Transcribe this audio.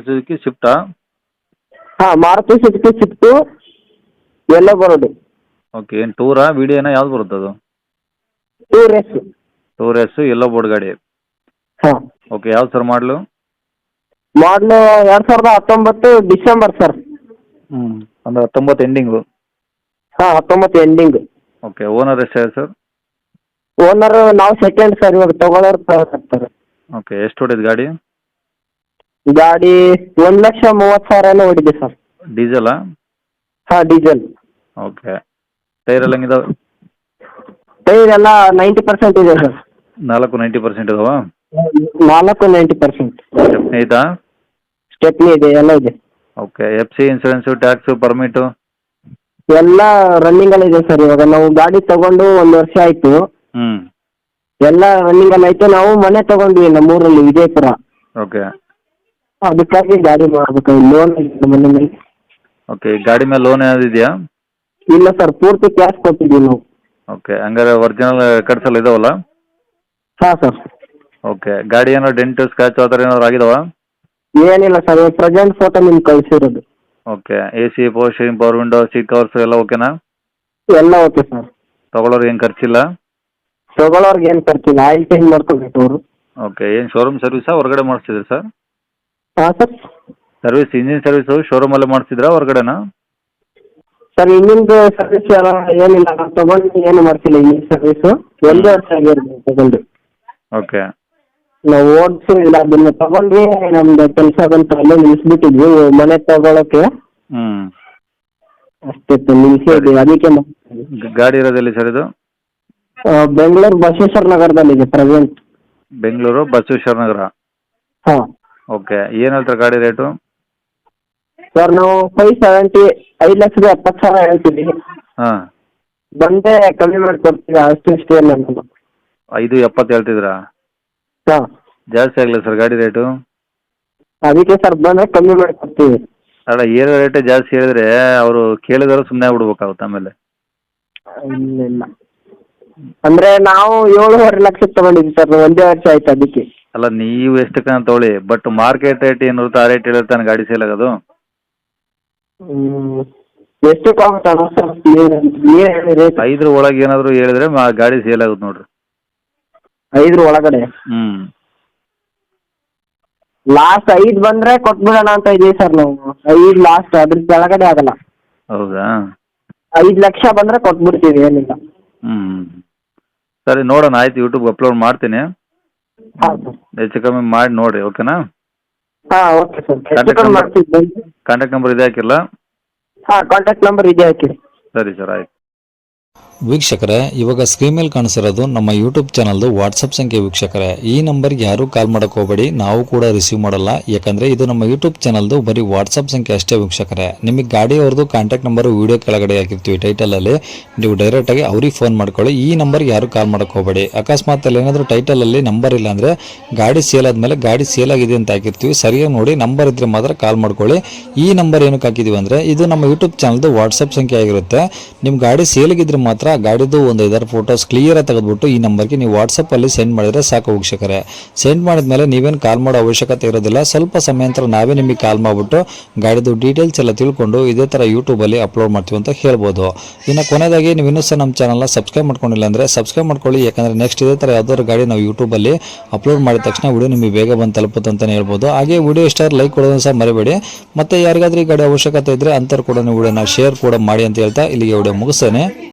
Suzuki ಶಿಫ್ಟಾ? ಹಾಂ, Maruti Suzuki Swift yellow board. Okay, ಏನು ಟೂರಾ ವಿಡಿಯೋನಾ ಯಾವ್ದು ಬರುತ್ತೆ ಅದು? Tour S. Tour S yellow board ಗಾಡಿ. ಹಾಂ, ಓಕೆ, ಯಾವ್ದು ಸರ್ ಮಾಡಲು? ಮಾಡಲು 2019 ಡಿಸೆಂಬರ್ ಸರ್. ಅಂದರೆ 19 ಎಂಡಿಂಗು. ಹಾಂ, 19 ಎಂಡಿಂಗ್. ಓಕೆ, ಓನರ್ ಎಷ್ಟಿದೆ ಸರ್? ಓನರ್ ನಾವು ಸೆಕೆಂಡ್ ಸರ್, ಇವಾಗ ತಗೊಳ್ಳೋರು ತಗೊಳ್ತಾರೆ. ಓಕೆ, ಎಷ್ಟು ಹೊಡಿದೆ ಗಾಡಿ? ಗಾಡಿ 1,30,000 ಹೊಡಿದೆ ಸರ್. ಡೀಸೆಲಾ? ಹಾಂ, ಡೀಸೆಲ್. ಓಕೆ, ಟೈರ್ ಎಲ್ಲ ಹೆಂಗಿದಾವೆ? ಟೈರ್ ಎಲ್ಲ 90% ಇದೆ ಸರ್. 90% ಇದಾವಾ? 90%. ಸ್ಟೆಪ್ನಿ ಐತಾ? ಸ್ಟೆಪ್ನಿ ಇದೆ, ಎಲ್ಲ ಇದೆ. Okay, F C, insurance, tax, permit? ಎಲ್ಲ ರನ್ನಿಂಗಲ್ಲಿ ಇದೆ ಸರ್. ಇವಾಗ ನಾವು ಗಾಡಿ ತಗೊಂಡು 1 ವರ್ಷ ಆಯಿತು. ಎಲ್ಲ ರನ್ನಿಂಗಲ್ಲಿ ಐತೆ. ನಾವು ಮನೆ ತಗೊಂಡ್ವಿ ನಮ್ಮೂರಲ್ಲಿ ವಿಜಯಪುರ. ಓಕೆ. ಅದಕ್ಕಾಗಿ ಗಾಡಿ ಮಾಡಬೇಕು. ಲೋನ್ ಇದೆ ಮನೆ ಮೇಲೆ. ಓಕೆ, ಗಾಡಿ ಮೇಲೆ ಲೋನ್ ಏನಾದ್ರು ಇದೆಯಾ? ಇಲ್ಲ ಸರ್, ಪೂರ್ತಿ ಕ್ಯಾಶ್ ಕೊಟ್ಟಿದ್ದೀವಿ ನಾವು. ಓಕೆ, ಹಂಗಾರೆ ಒರಿಜಿನಲ್ ರೆಕಾರ್ಡ್ಸ್ ಎಲ್ಲ ಇದಾವಲ್ಲ? ಹಾಂ ಸರ್. ಓಕೆ, ಗಾಡಿ ಏನೋ ಡೆಂಟು ಸ್ಕ್ರಾಚ್ ಆ ಥರ ಏನಾದ್ರು ಆಗಿದಾವ? ಏನಿಲ್ಲ ಸರ್, ಪ್ರೆಸೆಂಟ್ ಫೋಟೋ ನಿಮ್ಗೆ ಕಳಿಸಿರೋದು. Okay, A C, power steering, power window, seat covers ಎಲ್ಲ ಓಕೆನಾ? ಎಲ್ಲ ಓಕೆ ಸರ್. ತೊಗೊಳೋರು ಏನು ಖರ್ಚಿಲ್ಲ? ತಗೊಳ್ಳೋರ್ಗೆ ಏನು ಖರ್ಚಿಲ್ಲ, ಆಯಿಲ್ ಚೇಂಜ್ ಮಾಡ್ಕೋಬೇಕು ಅವರು. ಓಕೆ, ಏನು ಶೋರೂಮ್ ಸರ್ವಿಸಾ ಹೊರಗಡೆ ಮಾಡಿಸ್ತಿದ್ರಿ ಸರ್? ಹಾಂ ಸರ್. ಸರ್ವಿಸ್, ಇಂಜಿನ್ ಸರ್ವಿಸು ಶೋರೂಮಲ್ಲೇ ಮಾಡಿಸಿದ್ರಾ ಹೊರಗಡೆನಾ? ಸರ್, ಇಂಜಿನ್ದು ಸರ್ವಿಸ್ ಏನಿಲ್ಲ, ನಾವು ತಗೊಂಡು ಏನು ಮಾಡ್ತಿಲ್ಲ. ಇಂಜಿನ್ ಸರ್ವಿಸು 1 ವರ್ಷ ಆಗಿರೋದು ತಗೊಂಡು. ಓಕೆ. ನಾವು ಓಡಿಸಿ ಇಲ್ಲ, ಅದನ್ನ ತಗೊಂಡ್ವಿ. ನಮ್ದು ಕೆಲಸ ಬಂತು, ಅಲ್ಲೇ ನಿಲ್ಲಿಸ್ಬಿಟ್ಟಿದ್ವಿ ಮನೆ ತಗೊಳಕ್ಕೆ. ಅಷ್ಟೇ ನಿಲ್ಲಿಸಿದ್ವಿ, ಅದಕ್ಕೆ. ಗಾಡಿ ಇರೋದೆಲ್ಲಿ ಸರ್ ಇದು? ಬೆಂಗಳೂರು ಬಸವೇಶ್ವರ ನಗರದಲ್ಲಿದೆ ಪ್ರೆಸೆಂಟ್. ಬೆಂಗಳೂರು ಬಸವೇಶ್ವರ ನಗರ. ಹಾಂ. ಓಕೆ, ಏನು ಹೇಳ್ತಾರೆ ಗಾಡಿ ರೇಟು? ಸರ್, ನಾವು 5,70,000 ಹೇಳ್ತೀವಿ. ಹಾಂ, ಬಂದೇ ಕಮ್ಮಿ ಮಾಡಿಕೊಡ್ತೀವಿ, ಅಷ್ಟೇ ನಾನು. 5,70 ಹೇಳ್ತಿದ್ರಾ? ಹಾಂ, ಜಾಸ್ತಿ ಆಗಲಿಲ್ಲ ಸರ್ ಗಾಡಿ ರೇಟು? ಅದಕ್ಕೆ ಸರ್ ಬಂದರೆ ಕಮ್ಮಿ ಮಾಡಿಕೊಡ್ತೀವಿ. ಅಲ್ಲ, ಏರೋ ರೇಟೇ ಜಾಸ್ತಿ ಹೇಳಿದ್ರೆ ಅವರು ಕೇಳಿದ್ರು ಸುಮ್ಮನೆ ಆಗ್ಬಿಡ್ಬೇಕಾಗುತ್ತೆ ಆಮೇಲೆ. ಇಲ್ಲ, ಅಂದರೆ ನಾವು 7.5 ಲಕ್ಷಕ್ಕೆ ತಗೊಂಡಿದ್ವಿ ಸರ್, 1 ವರ್ಷ ಆಯ್ತು ಅದಕ್ಕೆ. ಅಲ್ಲ, ನೀವು ಎಷ್ಟಕ್ಕೆ ತೊಗೊಳ್ಳಿ, ಬಟ್ ಮಾರ್ಕೆಟ್ ರೇಟ್ ಏನಿರುತ್ತೆ ಆ ರೇಟ್ ಹೇಳಿರ್ತಾನೆ ಗಾಡಿ ಸೇಲ್ ಆಗೋದು. ಎಷ್ಟಕ್ಕೆ ಆಗುತ್ತಣ್ಣ ಸರ್? ನೀವು ಹೇಳಿ ರೇಟ್. 5 ಒಳಗೆ ಏನಾದರೂ ಹೇಳಿದ್ರೆ ಗಾಡಿ ಸೇಲ್ ಆಗುತ್ತೆ ನೋಡ್ರಿ. 5 ಒಳಗಡೆ? ಲಾಸ್ಟ್ 5 ಬಂದರೆ ಕೊಟ್ಬಿಡೋಣ ಅಂತ ಇದೀವಿ ಸರ್ ನಾವು. 5 ಲಾಸ್ಟ್, ಅದ್ರ ಕೆಳಗಡೆ ಆಗಲ್ಲ. ಹೌದಾ? 5 ಲಕ್ಷ ಬಂದರೆ ಕೊಟ್ಬಿಡ್ತೀವಿ, ಏನಿಲ್ಲ. ಸರಿ, ನೋಡೋಣ, ಆಯ್ತು. ಯೂಟ್ಯೂಬ್ಗೆ ಅಪ್ಲೋಡ್ ಮಾಡ್ತೀನಿ. ಹಾಂ ಸರ್. ಹೆಚ್ಚು ಕಮ್ಮಿ ಮಾಡಿ ನೋಡಿರಿ, ಓಕೆನಾ? ಹಾಂ, ಓಕೆ ಸರ್. ಹೆಚ್ಚು ಕಮ್ಮಿ ಮಾಡ್ತಿದ್ದೆ. ಕಾಂಟ್ಯಾಕ್ಟ್ ನಂಬರ್ ಇದೆ ಹಾಕಿಲ್ಲ? ಹಾಂ, ಕಾಂಟ್ಯಾಕ್ಟ್ ನಂಬರ್ ಇದೆ ಹಾಕಿರಿ. ಸರಿ ಸರ್, ಆಯ್ತು. ವೀಕ್ಷಕರೇ, ಇವಾಗ ಸ್ಕ್ರೀನ್ ಮೇಲೆ ಕಾಣಿಸಿರೋದು ನಮ್ಮ ಯೂಟ್ಯೂಬ್ ಚಾನಲ್ದು ವಾಟ್ಸಪ್ ಸಂಖ್ಯೆ. ವೀಕ್ಷಕರೇ, ಈ ನಂಬರ್ಗೆ ಯಾರೂ ಕಾಲ್ ಮಾಡೋಕೆ ಹೋಗಬೇಡಿ, ನಾವು ಕೂಡ ರಿಸೀವ್ ಮಾಡಲ್ಲ. ಯಾಕಂದರೆ ಇದು ನಮ್ಮ ಯೂಟ್ಯೂಬ್ ಚಾನಲ್ದು ಬರೀ ವಾಟ್ಸಪ್ ಸಂಖ್ಯೆ ಅಷ್ಟೇ. ವೀಕ್ಷಕರೇ, ನಿಮಗೆ ಗಾಡಿಯವ್ರದ್ದು ಕಾಂಟ್ಯಾಕ್ಟ್ ನಂಬರು ವೀಡಿಯೋ ಕೆಳಗಡೆ ಹಾಕಿರ್ತೀವಿ ಟೈಟಲಲ್ಲಿ, ನೀವು ಡೈರೆಕ್ಟಾಗಿ ಅವ್ರಿಗೆ ಫೋನ್ ಮಾಡ್ಕೊಳ್ಳಿ. ಈ ನಂಬರ್ಗೆ ಯಾರೂ ಕಾಲ್ ಮಾಡೋಕೆ ಹೋಗಬೇಡಿ. ಅಕಸ್ಮಾತ್ ಅಲ್ಲಿ ಏನಾದರೂ ಟೈಟಲಲ್ಲಿ ನಂಬರ್ ಇಲ್ಲ ಅಂದರೆ ಗಾಡಿ ಸೇಲ್ ಆದಮೇಲೆ ಗಾಡಿ ಸೇಲ್ ಆಗಿದೆ ಅಂತ ಹಾಕಿರ್ತೀವಿ, ಸರಿಯಾಗಿ ನೋಡಿ ನಂಬರ್ ಇದ್ದರೆ ಮಾತ್ರ ಕಾಲ್ ಮಾಡ್ಕೊಳ್ಳಿ. ಈ ನಂಬರ್ ಏನಕ್ಕೆ ಹಾಕಿದ್ದೀವಿ ಅಂದರೆ ಇದು ನಮ್ಮ ಯೂಟ್ಯೂಬ್ ಚಾನಲ್ದು ವಾಟ್ಸಪ್ ಸಂಖ್ಯೆ ಆಗಿರುತ್ತೆ. ನಿಮ್ಮ ಗಾಡಿ ಸೇಲ್ಗಿದ್ರೆ ಮಾತ್ರ ಗಾಡಿದು ಒಂದು 5 ಫೋಟೋಸ್ ಕ್ಲಿಯರಾಗಿ ತೆಗೆದುಬಿಟ್ಟು ಈ ನಂಬರ್ಗೆ ನೀವು ವಾಟ್ಸಪ್ಪಲ್ಲಿ ಸೆಂಡ್ ಮಾಡಿದರೆ ಸಾಕು. ವೀಕ್ಷಕರೇ, ಸೆಂಡ್ ಮಾಡಿದ್ಮೇಲೆ ನೀವೇನು ಕಾಲ್ ಮಾಡೋ ಅವಶ್ಯಕತೆ ಇರೋದಿಲ್ಲ. ಸ್ವಲ್ಪ ಸಮಯ ನಂತರ ನಾವೇ ನಿಮಗೆ ಕಾಲ್ ಮಾಡಿಬಿಟ್ಟು ಗಾಡಿದು ಡೀಟೇಲ್ಸ್ ಎಲ್ಲ ತಿಳ್ಕೊಂಡು ಇದೇ ಥರ ಯೂಟ್ಯೂಬಲ್ಲಿ ಅಪ್ಲೋಡ್ ಮಾಡ್ತೀವಿ ಅಂತ ಹೇಳ್ಬೋದು. ಇನ್ನು ಕೊನೆಯದಾಗಿ ನೀವು ಇನ್ನೂ ಸಹ ನಮ್ಮ ಚಾನಲ್ನ ಸಬ್ಸ್ಕ್ರೈಬ್ ಮಾಡ್ಕೊಂಡಿಲ್ಲ ಅಂದರೆ ಸಬ್ಸ್ಕ್ರೈಬ್ ಮಾಡ್ಕೊಳ್ಳಿ. ಯಾಕಂದರೆ ನೆಕ್ಸ್ಟ್ ಇದೇ ಥರ ಯಾವ್ದಾದ್ರು ಗಾಡಿ ನಾವು ಯೂಟ್ಯೂಬಲ್ಲಿ ಅಪ್ಲೋಡ್ ಮಾಡಿದ ತಕ್ಷಣ ವಿಡಿಯೋ ನಿಮಗೆ ಬೇಗ ಬಂದು ತಲುಪುತ್ತೆ ಅಂತಲೇ ಹೇಳ್ಬೋದು. ಹಾಗೆ ವಿಡಿಯೋ ಇಷ್ಟ ಲೈಕ್ ಕೊಡೋದನ್ನು ಸಹ ಮರಿಬೇಡಿ. ಮತ್ತು ಯಾರಿಗಾದ್ರೂ ಈ ಗಾಡಿ ಅವಶ್ಯಕತೆ ಇದ್ದರೆ ಅಂಥವ್ರು ಕೂಡ ವಿಡಿಯೋನ ಶೇರ್ ಕೂಡ ಮಾಡಿ ಅಂತ ಹೇಳ್ತಾ ಇಲ್ಲಿಗೆ ವಿಡಿಯೋ ಮುಗಿಸ್ತೇನೆ.